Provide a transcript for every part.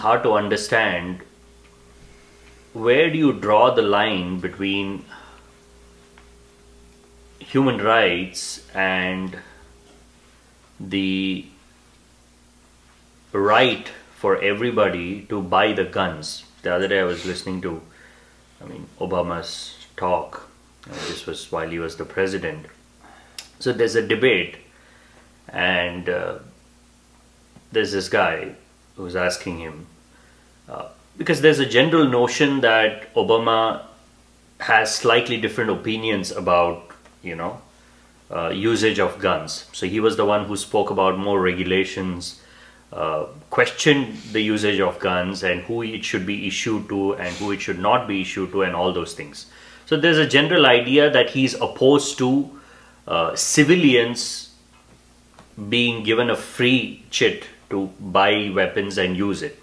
hard to understand where do you draw the line between human rights and the right for everybody to buy the guns. The other day I was listening to, Obama's talk. This was while he was the president. So there's a debate, and there's this guy who's asking him, because there's a general notion that Obama has slightly different opinions about, usage of guns. So he was the one who spoke about more regulations, questioned the usage of guns and who it should be issued to and who it should not be issued to and all those things. So there's a general idea that he's opposed to civilians being given a free chit to buy weapons and use it.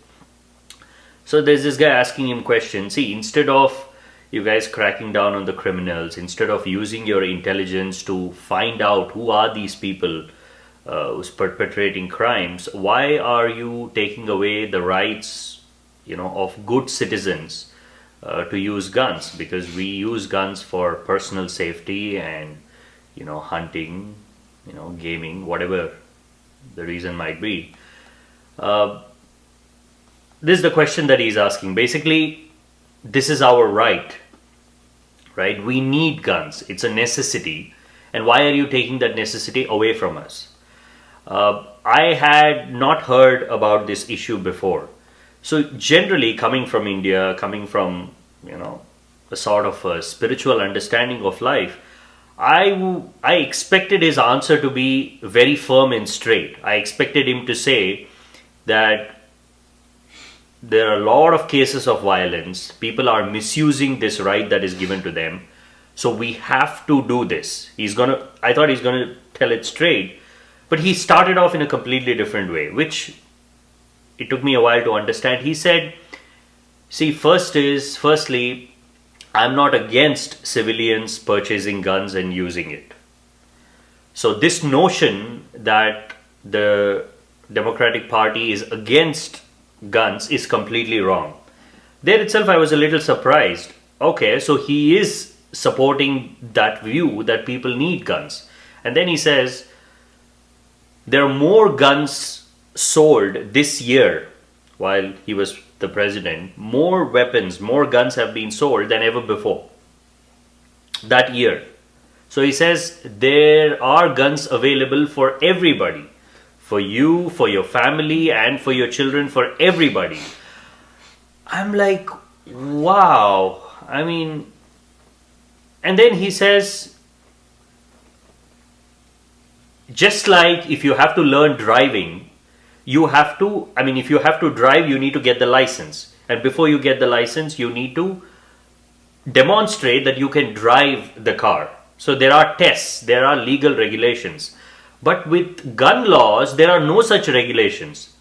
So there's this guy asking him questions. See, instead of you guys cracking down on the criminals, instead of using your intelligence to find out who are these people who's perpetrating crimes, why are you taking away the rights, of good citizens to use guns? Because we use guns for personal safety and, hunting, gaming, whatever the reason might be. This is the question that he's asking. Basically, this is our right? We need guns. It's a necessity. And why are you taking that necessity away from us? I had not heard about this issue before. So generally, coming from India, coming from, a sort of a spiritual understanding of life, I expected his answer to be very firm and straight. I expected him to say that there are a lot of cases of violence. People are misusing this right that is given to them. So we have to do this. I thought he's going to tell it straight. But he started off in a completely different way, which it took me a while to understand. He said, see, firstly, I'm not against civilians purchasing guns and using it. So this notion that the Democratic Party is against guns is completely wrong. There itself I was a little surprised. Okay, so he is supporting that view that people need guns. And then he says, there are more guns sold this year while he was the president. More weapons, more guns have been sold than ever before that year. So he says there are guns available for everybody. For you, for your family, and for your children, for everybody. I'm like, wow. And then he says, just like if you have to learn driving, if you have to drive, you need to get the license. And before you get the license, you need to demonstrate that you can drive the car. So there are tests, there are legal regulations. But with gun laws, there are no such regulations.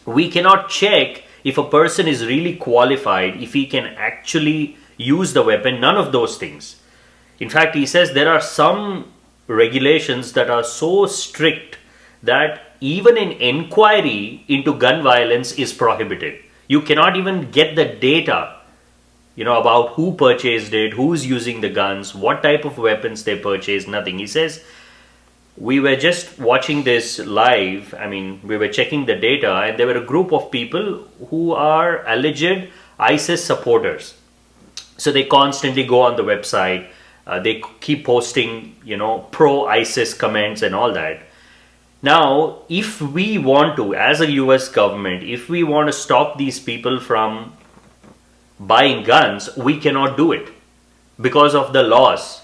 We cannot check if a person is really qualified, if he can actually use the weapon, none of those things. In fact, he says there are some regulations that are so strict that even an inquiry into gun violence is prohibited. You cannot even get the data, about who purchased it, who's using the guns, what type of weapons they purchased, nothing. He says, we were just watching this live. We were checking the data, and there were a group of people who are alleged ISIS supporters. So they constantly go on the website. They keep posting, pro-ISIS comments and all that. Now, if we want to, as a US government, if we want to stop these people from buying guns, we cannot do it because of the laws.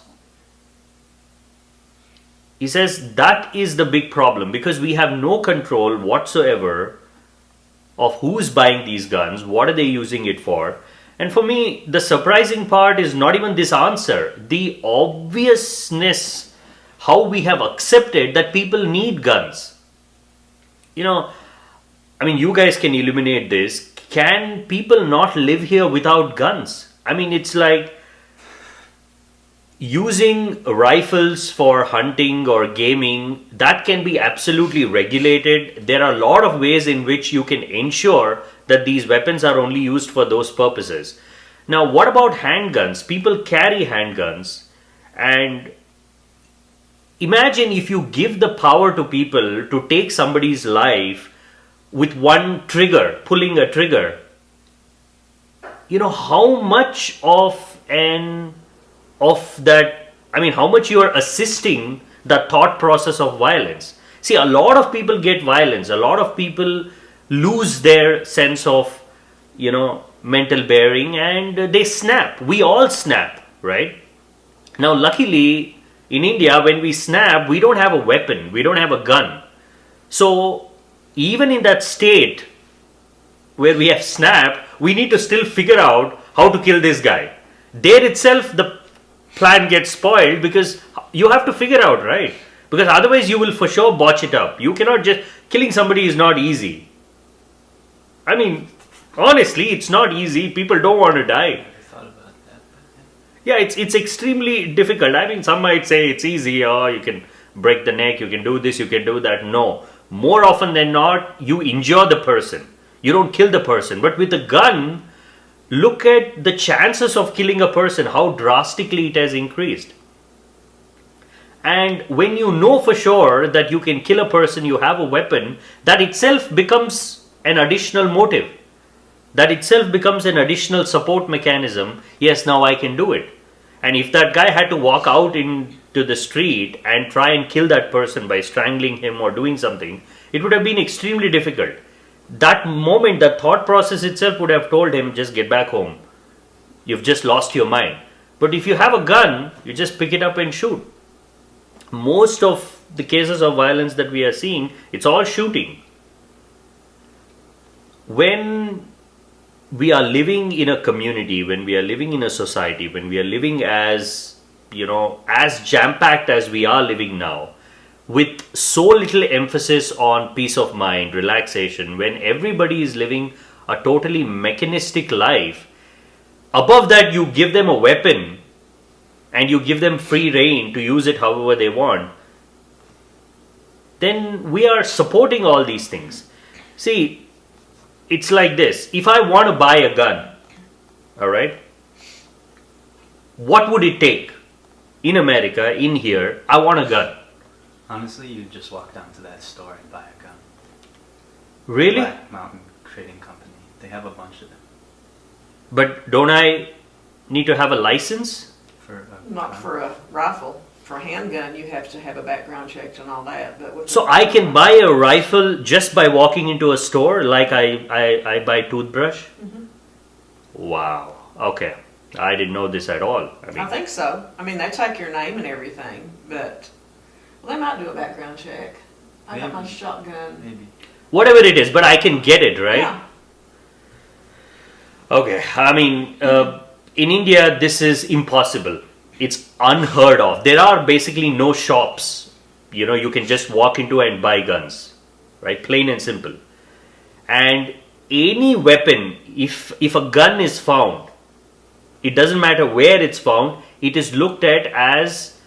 He says that is the big problem, because we have no control whatsoever of who's buying these guns, what are they using it for. And for me, the surprising part is not even this answer. The obviousness, how we have accepted that people need guns. You guys can illuminate this. Can people not live here without guns? It's like, using rifles for hunting or gaming, that can be absolutely regulated. There are a lot of ways in which you can ensure that these weapons are only used for those purposes. Now, what about handguns? People carry handguns, and imagine if you give the power to people to take somebody's life with one trigger, pulling a trigger. How much how much you are assisting the thought process of violence. See, a lot of people get violence, a lot of people lose their sense of, mental bearing, and they snap. We all snap, right? Now, luckily, in India, when we snap, we don't have a weapon, we don't have a gun. So, even in that state where we have snapped, we need to still figure out how to kill this guy. There itself, the plan gets spoiled because you have to figure out, right? Because otherwise, you will for sure botch it up. You cannot just. Killing somebody is not easy. I mean, honestly, it's not easy. People don't want to die. Yeah, it's extremely difficult. I mean, some might say it's easy, or you can break the neck, you can do this, you can do that. No. More often than not, you injure the person. You don't kill the person. But with a gun, look at the chances of killing a person, how drastically it has increased. And when you know for sure that you can kill a person, you have a weapon, that itself becomes an additional motive. That itself becomes an additional support mechanism. Yes, now I can do it. And if that guy had to walk out into the street and try and kill that person by strangling him or doing something, it would have been extremely difficult. That moment, that thought process itself would have told him, just get back home. You've just lost your mind. But if you have a gun, you just pick it up and shoot. Most of the cases of violence that we are seeing, it's all shooting. When we are living in a community, when we are living in a society, when we are living as jam-packed as we are living now, with so little emphasis on peace of mind, relaxation, when everybody is living a totally mechanistic life, above that you give them a weapon and you give them free rein to use it however they want, then we are supporting all these things. See, it's like this. If I want to buy a gun, all right, what would it take? In America, in here, I want a gun. Honestly, you just walk down to that store and buy a gun. Really? Black Mountain Trading Company. They have a bunch of them. But don't I need to have a license? Not for a rifle. For a handgun, you have to have a background check and all that. But So I can buy a rifle just by walking into a store, like I buy toothbrush? Mm-hmm. Wow. Okay. I didn't know this at all. I think so. I mean, they take your name and everything, but they might do a background check. I got my shotgun. Maybe. Whatever it is, but I can get it, right? Yeah. Okay. I mean, in India, this is impossible. It's unheard of. There are basically no shops. You can just walk into and buy guns, right? Plain and simple. And any weapon, if a gun is found, it doesn't matter where it's found, it is looked at as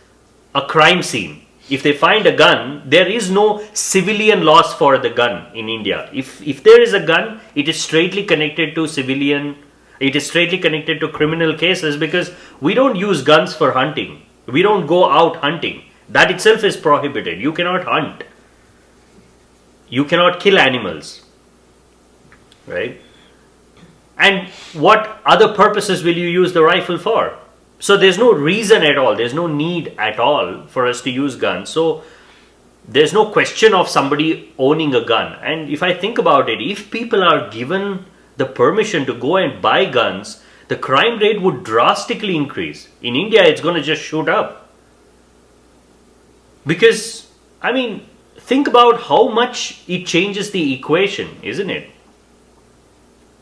a crime scene. If they find a gun, there is no civilian loss for the gun in India. If there is a gun, it is straightly connected to criminal cases, because we don't use guns for hunting. We don't go out hunting. That itself is prohibited. You cannot hunt. You cannot kill animals. Right? And what other purposes will you use the rifle for? So there's no reason at all. There's no need at all for us to use guns. So there's no question of somebody owning a gun. And if I think about it, if people are given the permission to go and buy guns, the crime rate would drastically increase. In India, it's going to just shoot up. Because, I mean, think about how much it changes the equation, isn't it?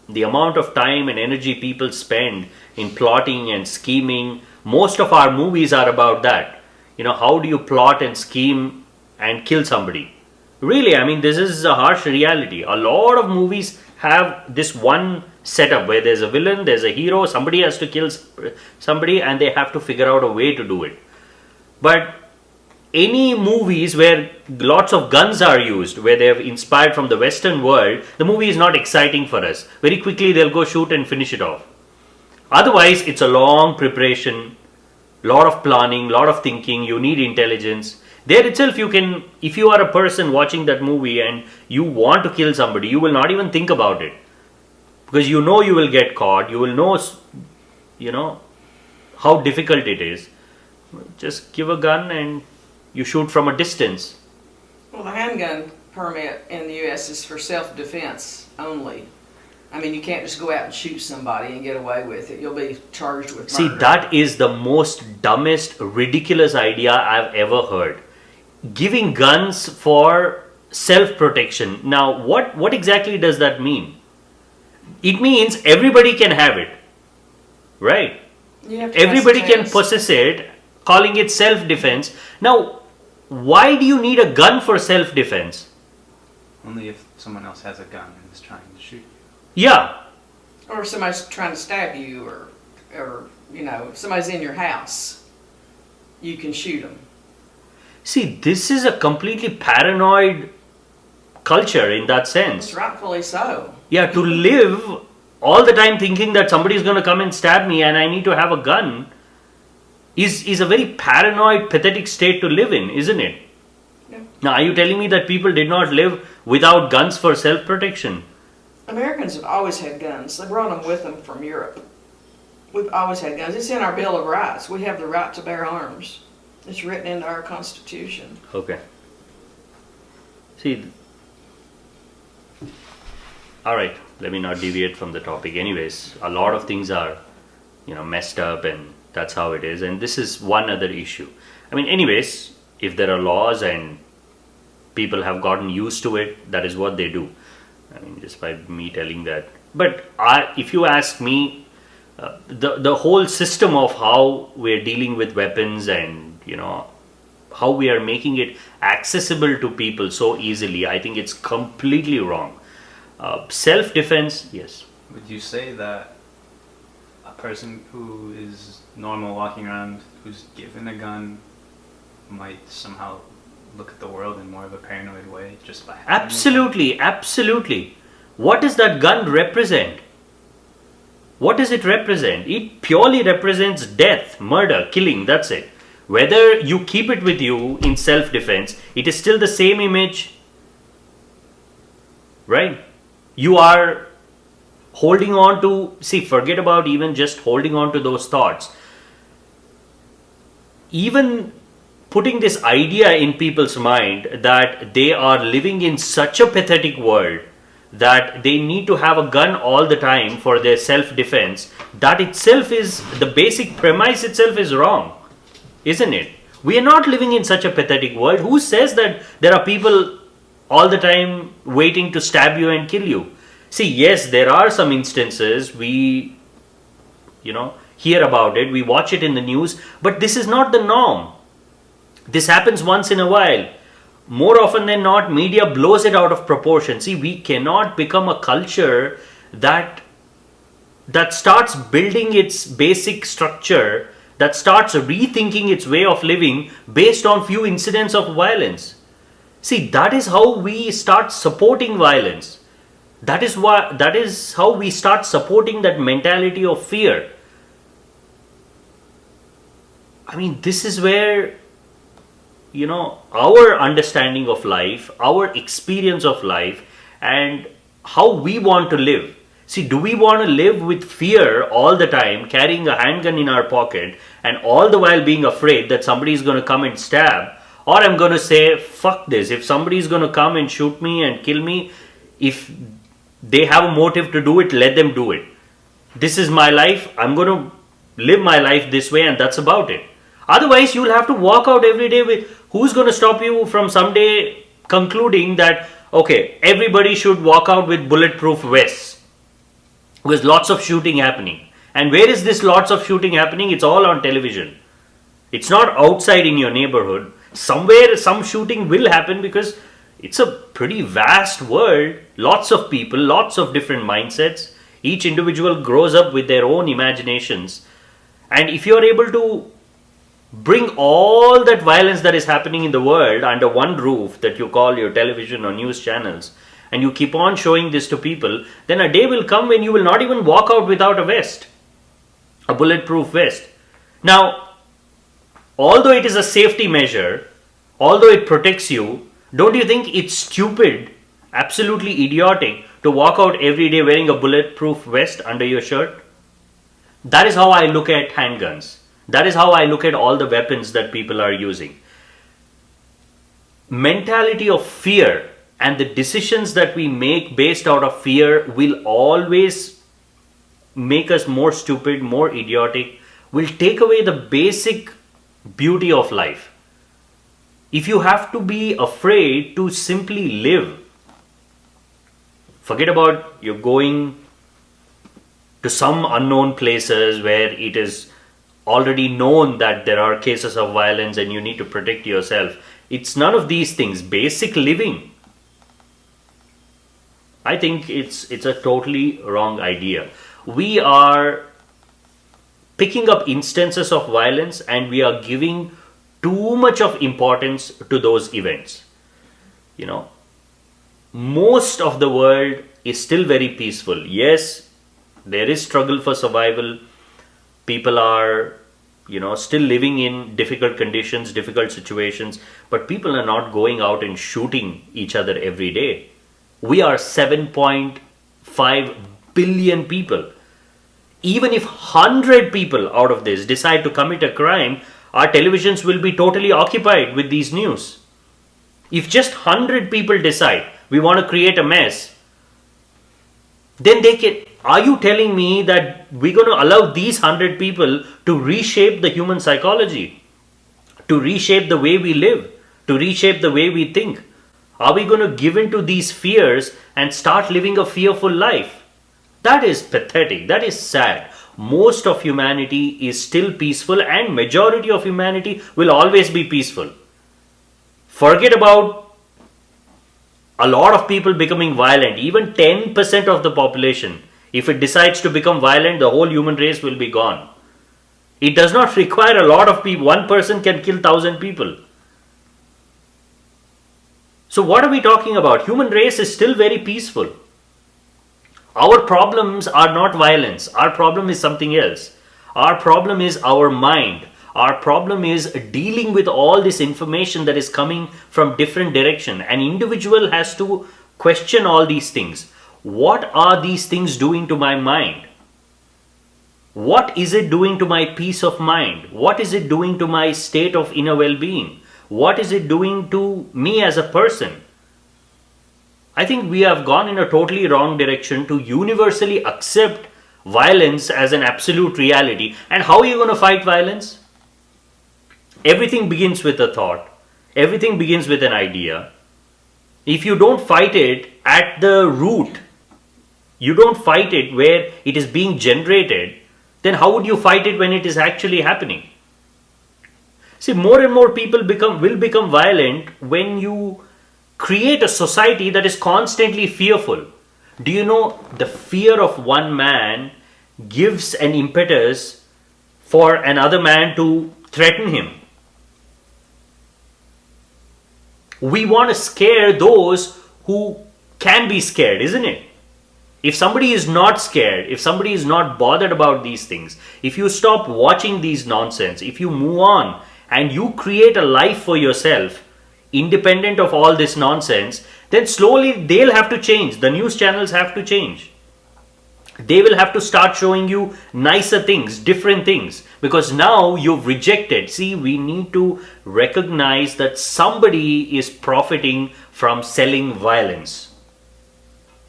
The amount of time and energy people spend in plotting and scheming. Most of our movies are about that. How do you plot and scheme and kill somebody? Really, I mean, this is a harsh reality. A lot of movies have this one setup where there's a villain, there's a hero, somebody has to kill somebody, and they have to figure out a way to do it. But any movies where lots of guns are used, where they have inspired from the Western world, the movie is not exciting for us. Very quickly they'll go shoot and finish it off. Otherwise, it's a long preparation, lot of planning, lot of thinking, you need intelligence. There itself you can, if you are a person watching that movie and you want to kill somebody, you will not even think about it. Because you know you will get caught, you will know, how difficult it is. Just give a gun and you shoot from a distance. Well, the handgun permit in the U.S. is for self-defense only. I mean, you can't just go out and shoot somebody and get away with it. You'll be charged with murder. See, that is the most dumbest, ridiculous idea I've ever heard. Giving guns for self-protection. Now, what exactly does that mean? It means everybody can have it, right? You have to Everybody pass a can test. possess it, calling it self-defense. Now, why do you need a gun for self-defense? Only if someone else has a gun and is trying to shoot you. Yeah, Or if somebody's trying to stab you, or if somebody's in your house, you can shoot them. see, this is a completely paranoid culture in that sense. It's rightfully so. Yeah, to live all the time thinking that somebody is going to come and stab me and I need to have a gun is a very paranoid, pathetic state to live in, isn't it? Yeah. Now, are you telling me that people did not live without guns for self-protection? Americans have always had guns. They brought them with them from Europe. We've always had guns. It's in our Bill of Rights. We have the right to bear arms. It's written into our Constitution. Okay. See, all right, let me not deviate from the topic. Anyways, a lot of things are, messed up, and that's how it is. And this is one other issue. I mean, anyways, if there are laws and people have gotten used to it, that is what they do. I mean, just by me telling that. But if you ask me, the whole system of how we're dealing with weapons and, how we are making it accessible to people so easily, I think it's completely wrong. Self-defense, yes. Would you say that a person who is normal walking around, who's given a gun, might somehow look at the world in more of a paranoid way just by having Absolutely, absolutely. What does that gun represent? What does it represent? It purely represents death, murder, killing, that's it. Whether you keep it with you in self-defense, it is still the same image, right? You are holding on to, forget about even just holding on to those thoughts. Even putting this idea in people's mind that they are living in such a pathetic world that they need to have a gun all the time for their self-defense, that itself is, the basic premise itself is wrong, isn't it? We are not living in such a pathetic world. Who says that there are people all the time waiting to stab you and kill you? See, yes, there are some instances we, hear about it, we watch it in the news, but this is not the norm. This happens once in a while. More often than not, media blows it out of proportion. See, we cannot become a culture that starts building its basic structure, that starts rethinking its way of living based on few incidents of violence. See, that is how we start supporting violence. That is how we start supporting that mentality of fear. I mean, this is where, our understanding of life, our experience of life, and how we want to live. See, do we want to live with fear all the time, carrying a handgun in our pocket, and all the while being afraid that somebody is going to come and stab? Or I'm going to say, fuck this. If somebody is going to come and shoot me and kill me, if they have a motive to do it, let them do it. This is my life. I'm going to live my life this way, and that's about it. Otherwise, you'll have to walk out every day with, who's going to stop you from someday concluding that, okay, everybody should walk out with bulletproof vests? Because lots of shooting happening. And where is this lots of shooting happening? It's all on television. It's not outside in your neighborhood. Somewhere some shooting will happen because it's a pretty vast world. Lots of people, lots of different mindsets. Each individual grows up with their own imaginations. And if you are able to bring all that violence that is happening in the world under one roof that you call your television or news channels, and you keep on showing this to people, then a day will come when you will not even walk out without a vest, a bulletproof vest. Now, although it is a safety measure, although it protects you, don't you think it's stupid, absolutely idiotic, to walk out every day wearing a bulletproof vest under your shirt? That is how I look at handguns. That is how I look at all the weapons that people are using. Mentality of fear and the decisions that we make based out of fear will always make us more stupid, more idiotic, will take away the basic beauty of life. If you have to be afraid to simply live, forget about you going to some unknown places where it is already known that there are cases of violence and you need to protect yourself. It's none of these things. Basic living. I think it's a totally wrong idea. We are picking up instances of violence and we are giving too much of importance to those events. You know, most of the world is still very peaceful. Yes, there is struggle for survival. People are, still living in difficult conditions, difficult situations, but people are not going out and shooting each other every day. We are 7.5 billion people. Even if 100 people out of this decide to commit a crime, our televisions will be totally occupied with these news. If just 100 people decide we want to create a mess, then they can. Are you telling me that we're going to allow these 100 people to reshape the human psychology, to reshape the way we live, to reshape the way we think? Are we going to give in to these fears and start living a fearful life? That is pathetic. That is sad. Most of humanity is still peaceful and majority of humanity will always be peaceful. Forget about a lot of people becoming violent. Even 10% of the population, if it decides to become violent, the whole human race will be gone. It does not require a lot of people. One person can kill 1,000 people. So what are we talking about? Human race is still very peaceful. Our problems are not violence. Our problem is something else. Our problem is our mind. Our problem is dealing with all this information that is coming from different direction. An individual has to question all these things. What are these things doing to my mind? What is it doing to my peace of mind? What is it doing to my state of inner well-being? What is it doing to me as a person? I think we have gone in a totally wrong direction to universally accept violence as an absolute reality. And how are you going to fight violence? Everything begins with a thought. Everything begins with an idea. If you don't fight it at the root, you don't fight it where it is being generated, then how would you fight it when it is actually happening? See, more and more people will become violent when you create a society that is constantly fearful. Do you know the fear of one man gives an impetus for another man to threaten him? We want to scare those who can be scared, isn't it? If somebody is not scared, if somebody is not bothered about these things, if you stop watching these nonsense, if you move on and you create a life for yourself, independent of all this nonsense, then slowly they'll have to change. The news channels have to change. They will have to start showing you nicer things, different things, because now you've rejected. See, we need to recognize that somebody is profiting from selling violence.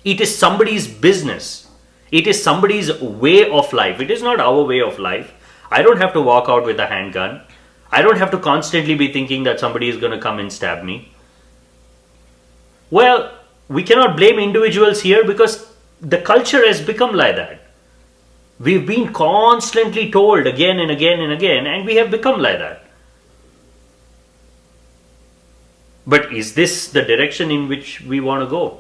It is somebody's business. It is somebody's way of life. It is not our way of life. I don't have to walk out with a handgun. I don't have to constantly be thinking that somebody is going to come and stab me. Well, we cannot blame individuals here because the culture has become like that. We've been constantly told again and again and again, and we have become like that. But is this the direction in which we want to go?